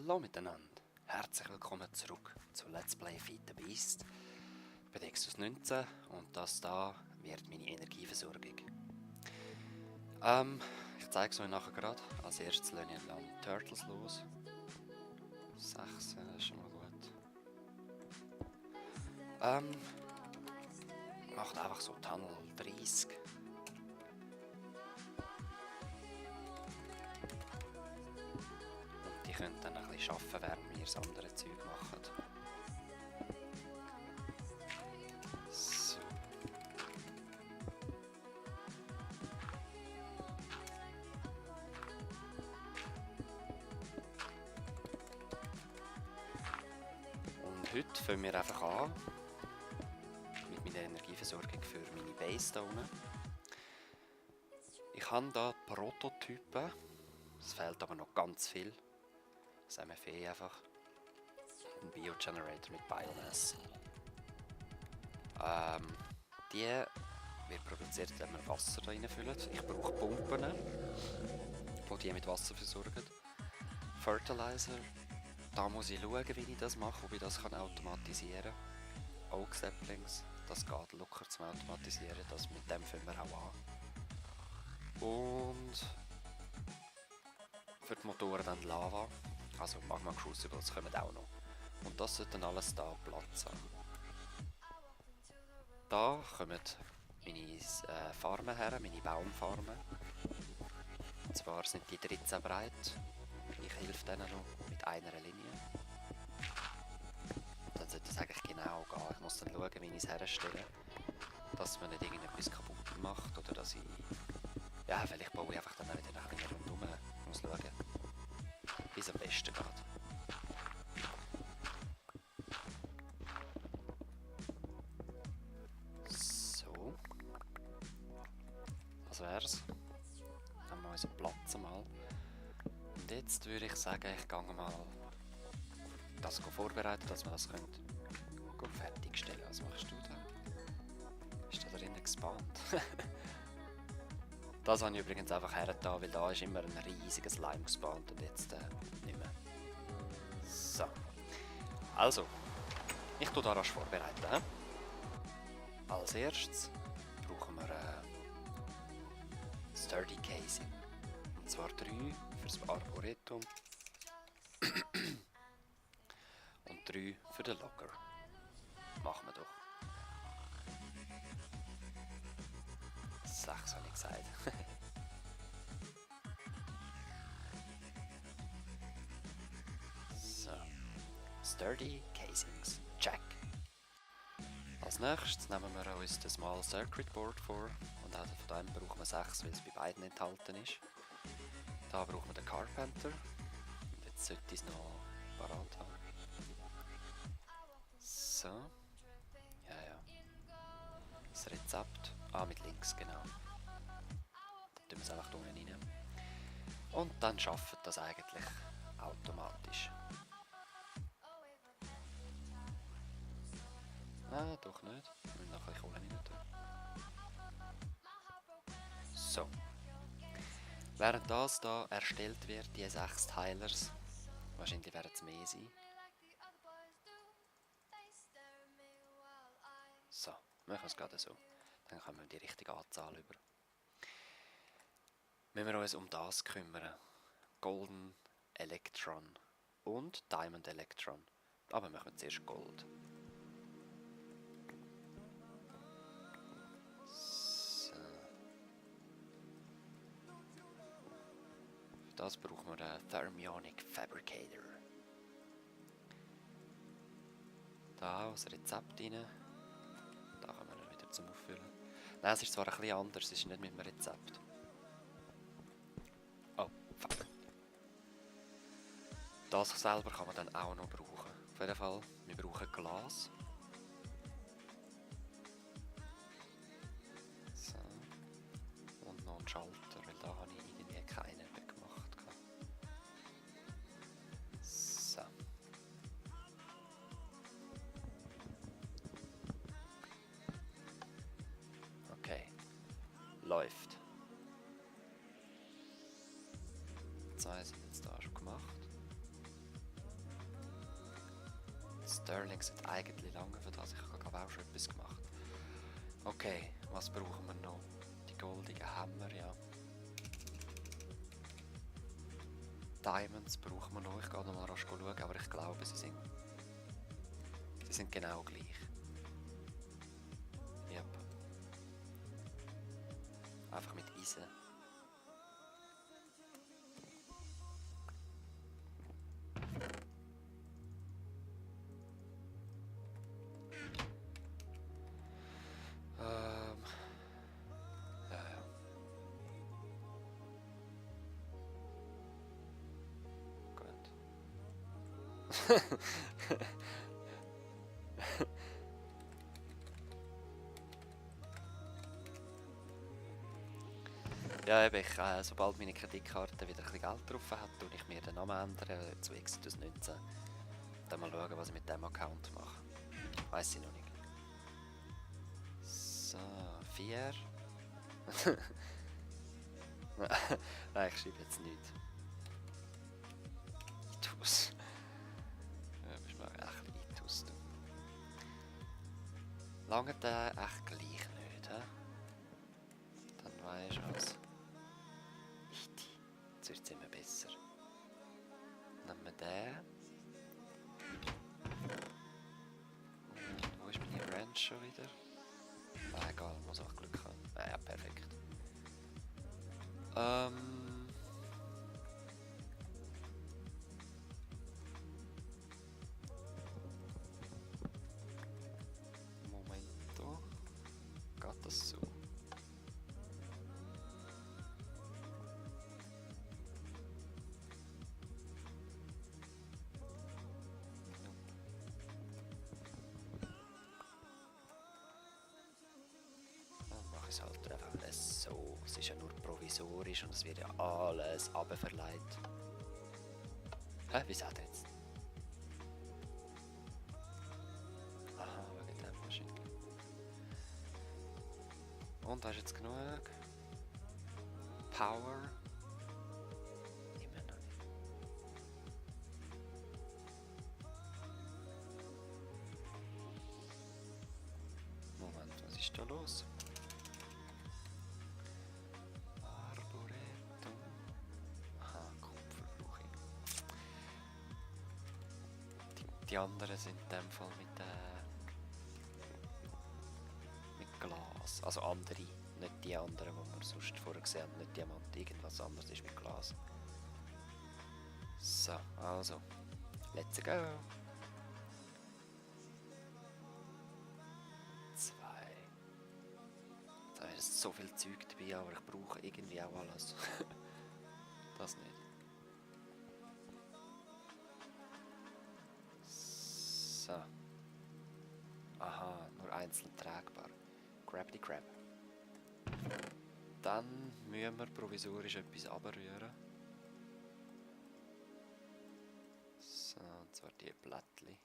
Hallo miteinander, herzlich willkommen zurück zu Let's Play Feed the Beast. Ich bin Exus 19 und das da wird meine Energieversorgung. Ich zeige es euch nachher gerade. Als erstes lasse ich die Turtles los. 6, das ist schon mal gut. Macht einfach so Tunnel 30. Die können dann ein bisschen arbeiten, während wir das andere Zeug machen. So. Und heute fangen wir einfach an mit meiner Energieversorgung für meine Base hier unten. Ich habe hier Prototypen, es fehlt aber noch ganz viel. Das MFE einfach. Ein Biogenerator mit Biomass. Die wird produziert, wenn wir Wasser da reinfüllen. Ich brauche Pumpen, die die mit Wasser versorgen. Fertilizer. Da muss ich schauen, wie ich das mache, ob ich das automatisieren kann. Oak Saplings, das geht locker zum Automatisieren, mit dem fangen wir auch an. Und für die Motoren dann Lava. Also Magma Crucibles kommen auch noch. Und das sollte dann alles da Platz haben. Da kommen meine Farmen her, meine Baumfarmen. Und zwar sind die 13 breit. Ich helfe denen noch mit einer Linie. Und dann sollte das eigentlich genau gehen. Ich muss dann schauen, wie ich es herstelle. Dass man nicht irgendetwas kaputt macht oder dass ich... Ja, weil ich baue einfach dann auch wieder ein bisschen rundherum. Ich muss schauen, wie es am besten geht. So. Das wär's. Dann haben wir unseren Platz mal. Und jetzt würde ich sagen, ich gehe mal das vorbereiten, dass wir das fertigstellen. Was machst du da? Ist da drin gespannt? Das habe ich übrigens einfach hergetan, weil da ist immer ein riesiges Slime gespawnt und jetzt nicht mehr. So. Also, ich tue da rasch vorbereiten. Als erstes brauchen wir Sturdy Casing. Und zwar 3 fürs Arboretum und 3 für den Locker. Machen wir doch. 6 habe ich gesagt. So. Sturdy Casings. Check. Als nächstes nehmen wir uns das Small Circuit Board vor. Und auch von dem brauchen wir 6, weil es bei beiden enthalten ist. Da brauchen wir den Carpenter. Und jetzt sollte ich es noch parat haben. So. Ja. Das Rezept. Mit links, genau. Da tun wir es einfach unten rein. Und dann arbeitet das eigentlich automatisch. Doch nicht. Wir müssen noch ein bisschen Kohle rein tun. So. Während das da erstellt wird, die 6 Teilers, wahrscheinlich werden es mehr sein. So, machen wir es gerade so. Dann kommen wir die richtige Anzahl über. Wenn wir uns um das kümmern, Golden Electron und Diamond Electron. Aber machen wir zuerst Gold. So. Für das brauchen wir den Thermionic Fabricator. Da das Rezept rein. Da können wir wieder zum Auffüllen. Nein, es ist zwar ein bisschen anders, es ist nicht mit dem Rezept. Oh, fuck. Das selber kann man dann auch noch brauchen. Auf jeden Fall, wir brauchen Glas. So. Und noch einen Schalter, weil da habe ich irgendwie keinen gemacht. So. Okay. Läuft. 2 sind jetzt da schon gemacht. Sterling sind eigentlich lange für das. Ich habe auch schon etwas gemacht. Okay, was brauchen wir noch? Die goldigen Hammer, ja. Diamonds brauchen wir noch. Ich gehe nochmal rasch schauen, aber ich glaube, sie sind genau gleich. Yep. Einfach mit Eisen. Ja, ja. Gut. Ja, eben, sobald meine Kreditkarte wieder ein bisschen Geld drauf hat, tue ich mir den Namen ändern zu Exodus 19. Dann mal schauen, was ich mit dem Account mache. Weiss ich noch nicht. So, 4. Nein, ich schreibe jetzt nichts. Itus. Ja, bist mal echt Itus, du. Lange der echt gleich nicht, hä? Dann weisst du was. Jetzt wird es immer besser. Nehmen wir den. Und wo ist meine Ranch schon wieder? Ah, egal, muss auch Glück haben. Ah, ja, perfekt. Momento. Geht das so? Dann mache ich es halt einfach alles so. Es ist ja nur provisorisch und es wird ja alles abverleiht. Hä, wie sagt er jetzt? Aha, wegen dem wahrscheinlich. Und hast du jetzt genug? Power? Immer noch nicht. Moment, was ist da los? Arboretum. Aha, Kupfer brauche ich. Die anderen sind in dem Fall mit Glas. Also andere, nicht die anderen, die wir sonst vorher gesehen haben. Nicht Diamant, irgendwas anderes ist mit Glas. So, also. Let's go! 2. Da ist so viel Zeug dabei, aber ich brauche irgendwie auch alles. Das nicht. So. Aha, nur einzeln tragbar. Grab die Crab. Dann müssen wir provisorisch etwas abrühren. So, und zwar die Blättchen.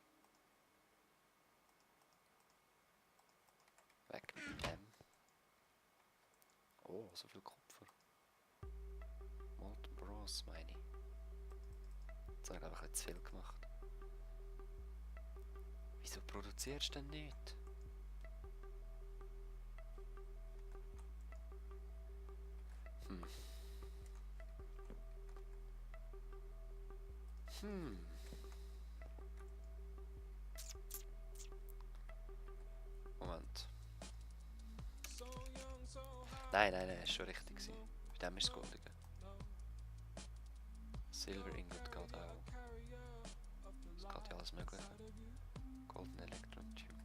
Weg mit dem. Oh, so viel Kupfer. Molten Bronze, meine ich. Jetzt habe ich einfach zu viel gemacht. Wieso produzierst du denn nicht? Moment. Nein, ist schon richtig gewesen. Bei dem ist es goldige. Silver Ingot geht auch. Es geht ja alles mögliche. Golden Electron Tube.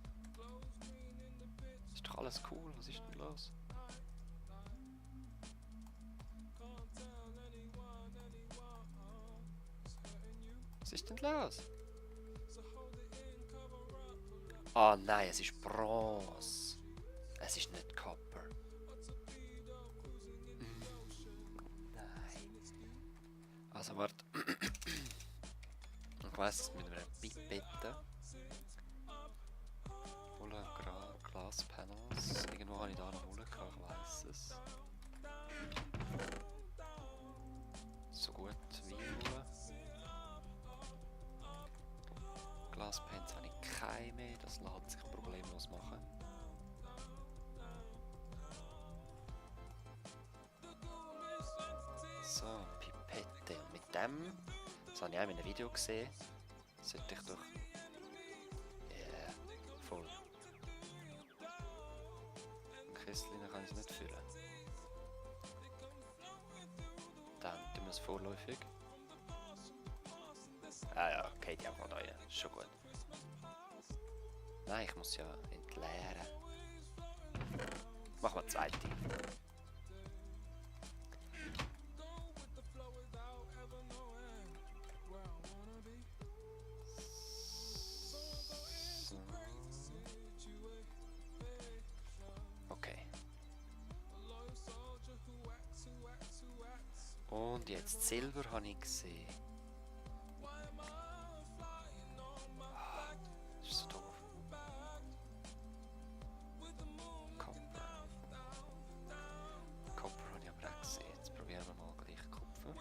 Ist doch alles cool, was ist denn los? Was ist denn los? Ah nein, es ist Bronze. Es ist nicht Copper. Nein. Also warte. Ich weiss es mit einer Pipette. Holen Glaspanels. Irgendwo habe ich da noch holen können, ich weiss es. So gut wie holen. Glaspens habe ich kein mehr, das lässt sich problemlos machen. So, Pipette. Und mit dem, das habe ich auch in einem Video gesehen, sollte ich doch... Yeah, voll. Kistchen kann ich es nicht füllen. Dann tun wir es vorläufig. Ah ja, okay, die einfach da rein. Schon gut. Nein, ich muss ja entleeren. Machen wir die zweite. So. Okay. Und jetzt Silber habe ich gesehen. Das ist so doof. Copper. Copper habe ich aber auch gesehen. Jetzt probieren wir mal gleich Kupfer.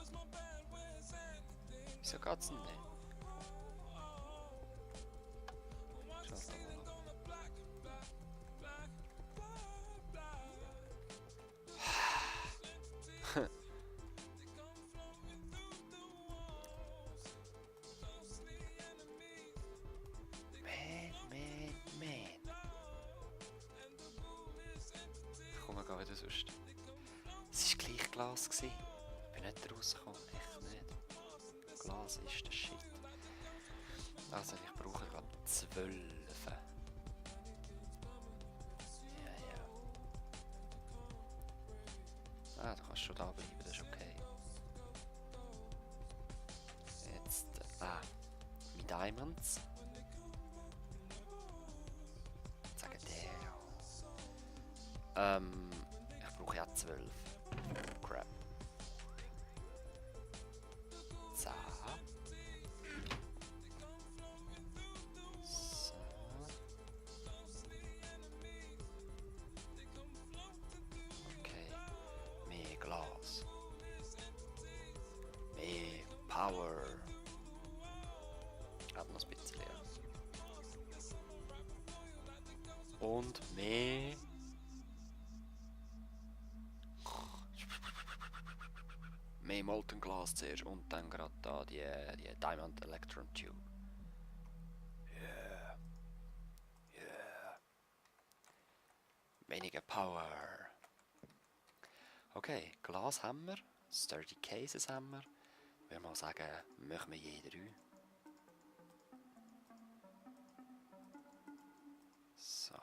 Wieso geht es denn nicht? Schaut mal an. Man. Ich komme gar wieder sonst. Es war gleich Glas. Ich bin nicht rausgekommen, echt nicht. Glas ist der Shit. Also ich brauche gerade 12. Ja. Ah, du kannst schon da bleiben, das ist okay. Jetzt, meine Diamonds. Sagen der. Ich brauche ja 12. Crap. So. So. Okay. Mehr Glas. Mehr Power. Hat noch ein bisschen leer. Und mehr. Mehr Molten Glas zuerst und dann gerade da die Diamond Electron Tube. Yeah. Weniger Power. Okay, Glas haben wir. Sturdy Cases haben wir. Ich würde mal sagen, machen wir je 3. So.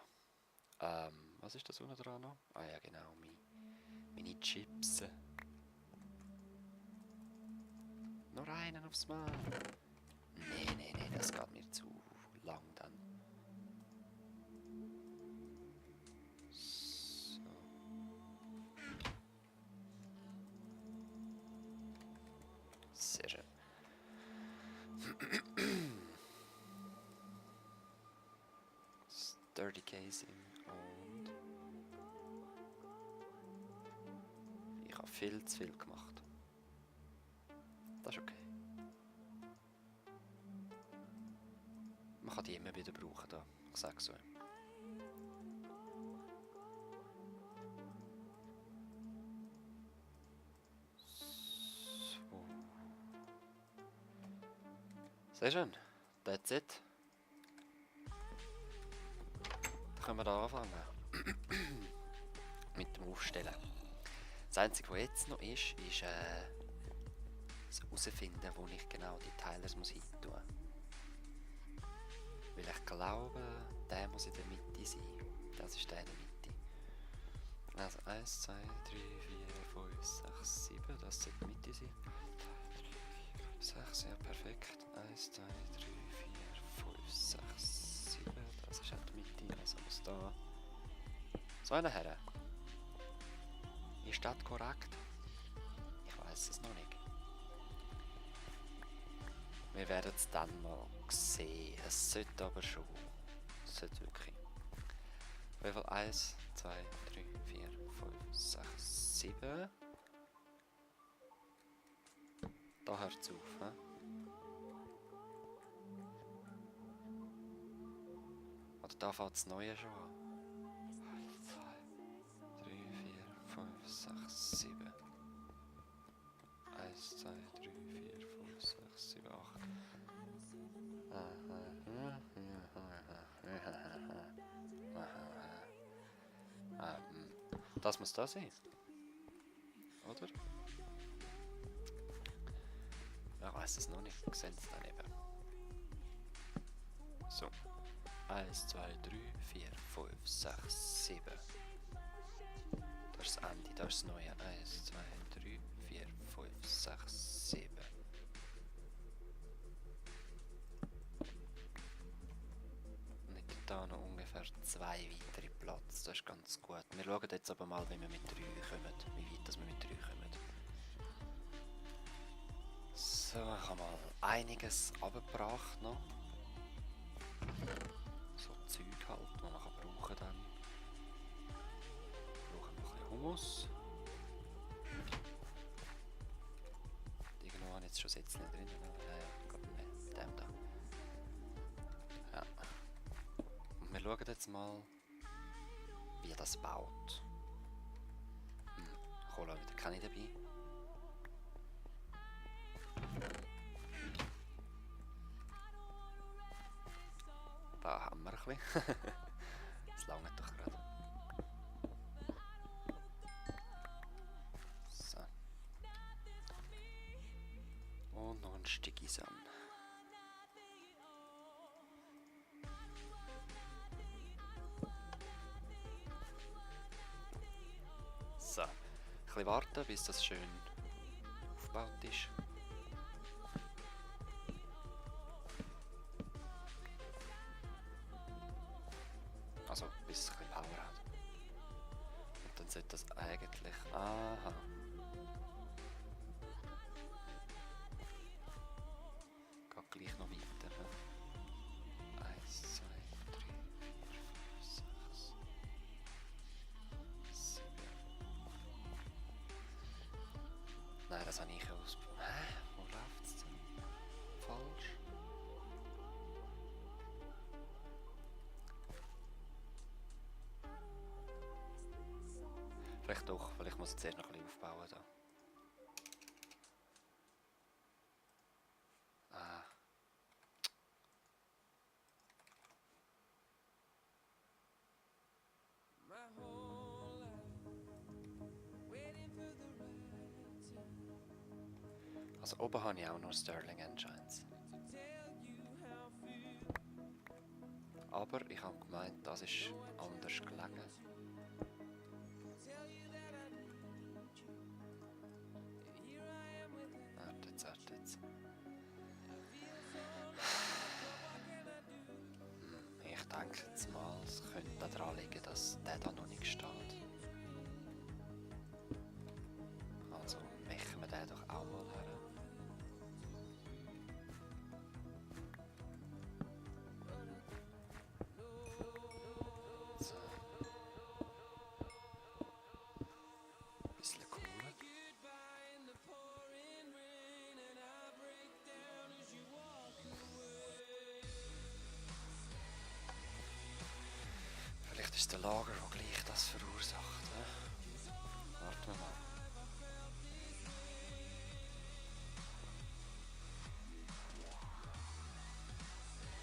Was ist das unten dran noch? Ah ja, genau, meine Chips. Nur einen aufs Mal. Nee, das geht mir zu lang dann. So. Sehr schön. Sturdy Casing und... Ich habe viel zu viel gemacht. Das ist okay. Man kann die immer wieder brauchen, da. Ich sage so. So. Sehr schön. That's it. Dann können wir da anfangen. Mit dem Aufstellen. Das Einzige, was jetzt noch ist das herausfinden, wo ich genau die Teile muss hin tun. Weil ich glaube, der muss in der Mitte sein. Das ist der in der Mitte. Also 1, 2, 3, 4, 5, 6, 7. Das sollte die Mitte sein. 6, ja perfekt. 1, 2, 3, 4, 5, 6, 7. Das ist auch die Mitte. Also muss da so einer her. Ist das korrekt? Ich weiß es noch nicht. Wir werden es dann mal sehen. Es sollte aber schon. Es sollte wirklich. Auf jeden Fall 1, 2, 3, 4, 5, 6, 7. Da hört es auf. He? Oder da fängt das Neue schon an. 1, 2, 3, 4, 5, 6, 7. 1, 2, 3, 4, 5, 6, 7, 8. Das muss da sein, oder? Ich weiß es noch nicht, ich sehe es daneben. So. 1, 2, 3, 4, 5, 6, 7. Das ist das Ende, das ist das Neue. 1, 2, 3, 4, 5, 6, 7. Und da noch ungefähr 2 weitere Platz, das ist ganz gut. Wir schauen jetzt aber mal, wie wir mit 3 kommen, wie weit das wir mit 3 kommen. So, ich habe mal einiges abgebracht noch. So Zeug halt, die man brauchen kann. Wir brauchen noch ein bisschen Hummus. Irgendwo habe ich jetzt schon Sätze drin. Ja, gerade mit dem da. Ja. Und wir schauen jetzt mal, wie das baut. Cola wieder keine dabei. Da haben wir ein bisschen. Das langt doch gerade. So. Und noch ein Stückchen Sonne. So. Ein bisschen warten, bis das schön aufgebaut ist. Also bis es ein bisschen Power hat. Und dann sollte das eigentlich... Aha. Geht gleich noch weiter. 1, 2, 3, 4, 5, 6, 7. Nein, das habe ich ausprobiert. Hä? Wo läuft es denn? Falsch? Vielleicht doch, weil ich muss jetzt erst noch ein bisschen aufbauen da. Ah. Also oben habe ich auch noch Sterling Engines. Aber ich habe gemeint, das ist anders gelegen. Warte jetzt. Ich denke jetzt mal, es könnte daran liegen, dass der da noch nicht steht. Also machen wir den doch auch mal her. So. Ein bisschen Kohle. Vielleicht ist der Lager, der gleich das verursacht. Warten wir mal.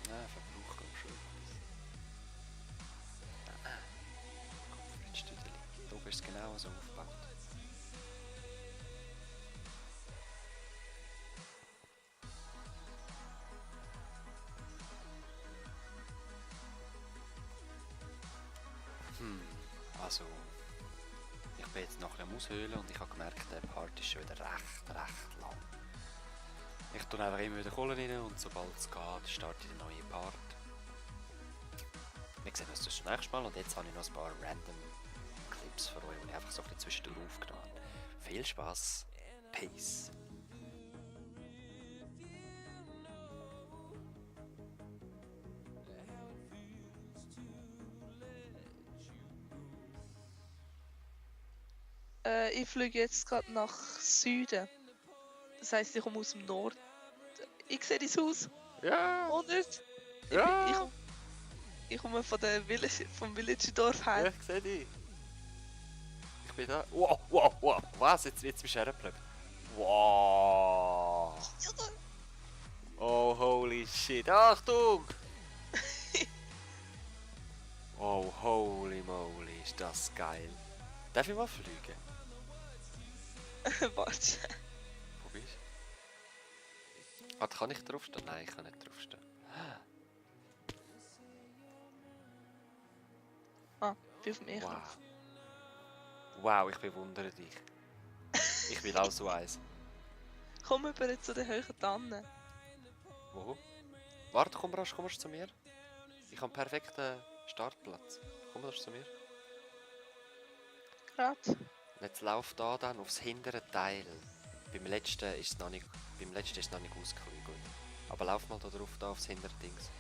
Nein, Verbrauch kommt schon. Kopfritstüdeli. Da oben ist es genau so aufgebaut. Also, ich bin jetzt noch am Aushöhlen und ich habe gemerkt, der Part ist schon wieder recht lang. Ich tue einfach immer wieder Kohle rein und sobald es geht, starte ich den neuen Part. Wir sehen uns das nächste Mal und jetzt habe ich noch ein paar random Clips für euch, die ich einfach so ein bisschen zwischendurch aufgenommen habe. Viel Spaß, Peace. Ich fliege jetzt gerade nach Süden. Das heisst, ich komme aus dem Norden. Ich sehe dein Haus. Ja! Und nicht? Ja! Ich komme von der vom Villagerdorf Ja, her. ich sehe dich. Ich bin da. Wow, wow, wow. Was? Jetzt bist du hergeblieben. Wow. Oh, holy shit. Achtung! Oh, holy moly, ist das geil. Darf ich mal fliegen? Warte. Wo bist du? Warte, kann ich draufstehen? Nein, ich kann nicht draufstehen. Ah, bin auf dem Wow. Einknopf. Wow, ich bewundere dich. Ich will auch so eins. Komm über zu den hohen Tannen. Wo? Warte, komm rasch zu mir. Ich habe einen perfekten Startplatz. Komm rasch zu mir. Gerade. Und jetzt lauf da dann aufs hintere Teil. Beim letzten ist es noch nicht ausgeklügelt. Aber lauf mal da drauf, da aufs hintere Dings.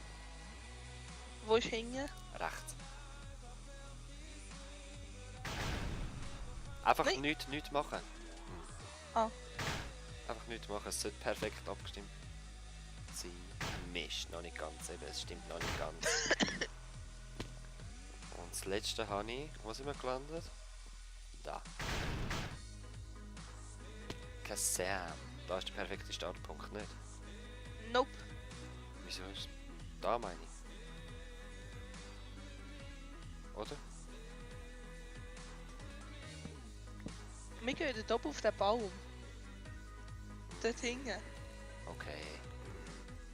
Wo ist hängen? Rechts. Einfach Nein. nichts machen. Ah. Einfach nichts machen, es sollte perfekt abgestimmt sein. Mist, noch nicht ganz, eben, es stimmt noch nicht ganz. Und das letzte habe ich, wo sind wir gelandet? Da. Kasam. Da ist der perfekte Startpunkt, nicht? Nope. Wieso ist es? Da meine ich. Oder? Wir gehen dort oben auf den Baum. Dort hinten. Okay.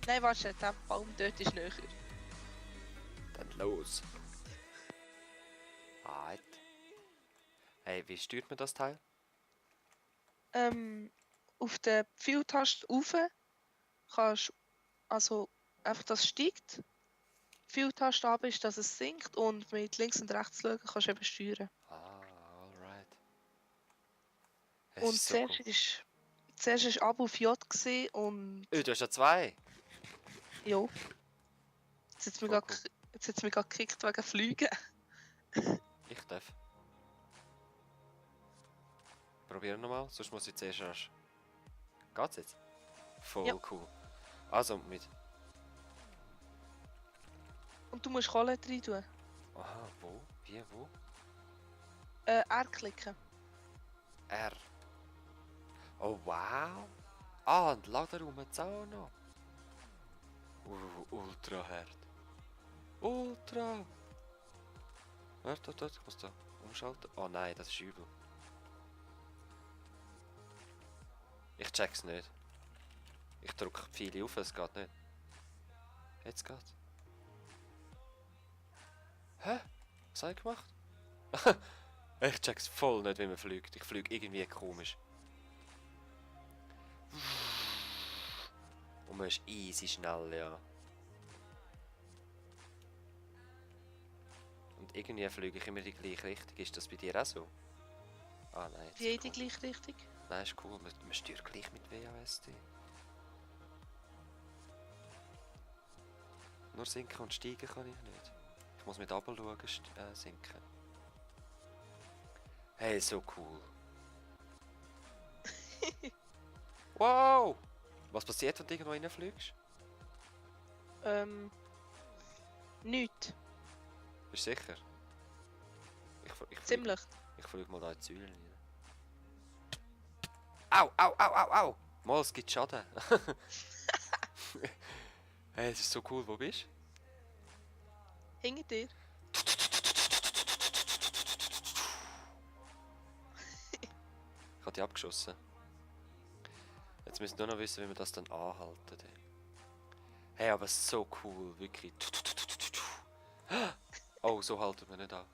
Nein, warte, der Baum dort ist näher. Dann los. Halt. Hey, wie steuert man das Teil? Auf der Pfeiltaste rauf kannst also einfach, dass es steigt. Pfeiltaste runter ist, dass es sinkt und mit links und rechts schauen kannst du eben steuern. Ah, alright. Es Und ist so cool. zuerst ist ab auf J gesehen und Du hast ja 2. ja. Jetzt hat es mich Voll gerade gekickt wegen Fliegen. Ich darf. Probieren nochmal, sonst muss ich zuerst rasch. Geht's jetzt? Voll Ja. cool. Also mit. Und du musst Kohle rein tun. Aha, wo? Wie, wo? R klicken. R. Oh wow. Ah, und Laderaum hat's auch noch. Ultra hart. Ultra. Warte, ich muss da umschalten. Oh nein, das ist übel. Ich check's nicht. Ich drücke viele auf, es geht nicht. Jetzt geht's. Hä? Was habe ich gemacht? Ich check's voll nicht, wie man fliegt. Ich fliege irgendwie komisch. Und man ist easy schnell, ja. Und irgendwie fliege ich immer die gleiche Richtung. Ist das bei dir auch so? Ah nein. Wie in die gleiche Richtung. Nein, ist cool. Man steuert gleich mit WASD. Nur sinken und steigen kann ich nicht. Ich muss mit runter schauen, sinken. Hey, so cool. Wow! Was passiert, wenn du irgendwo reinfliegst? Nichts. Bist du sicher? Ziemlich. Ich fliege mal da in die Säule rein. Au, au, au, au, au! Mal, es gibt Schaden. Hey, es ist so cool. Wo bist du? Hinter dir. Ich habe die abgeschossen. Jetzt müssen wir nur noch wissen, wie wir das dann anhalten. Hey, aber so cool, wirklich. Oh, so halten wir nicht an.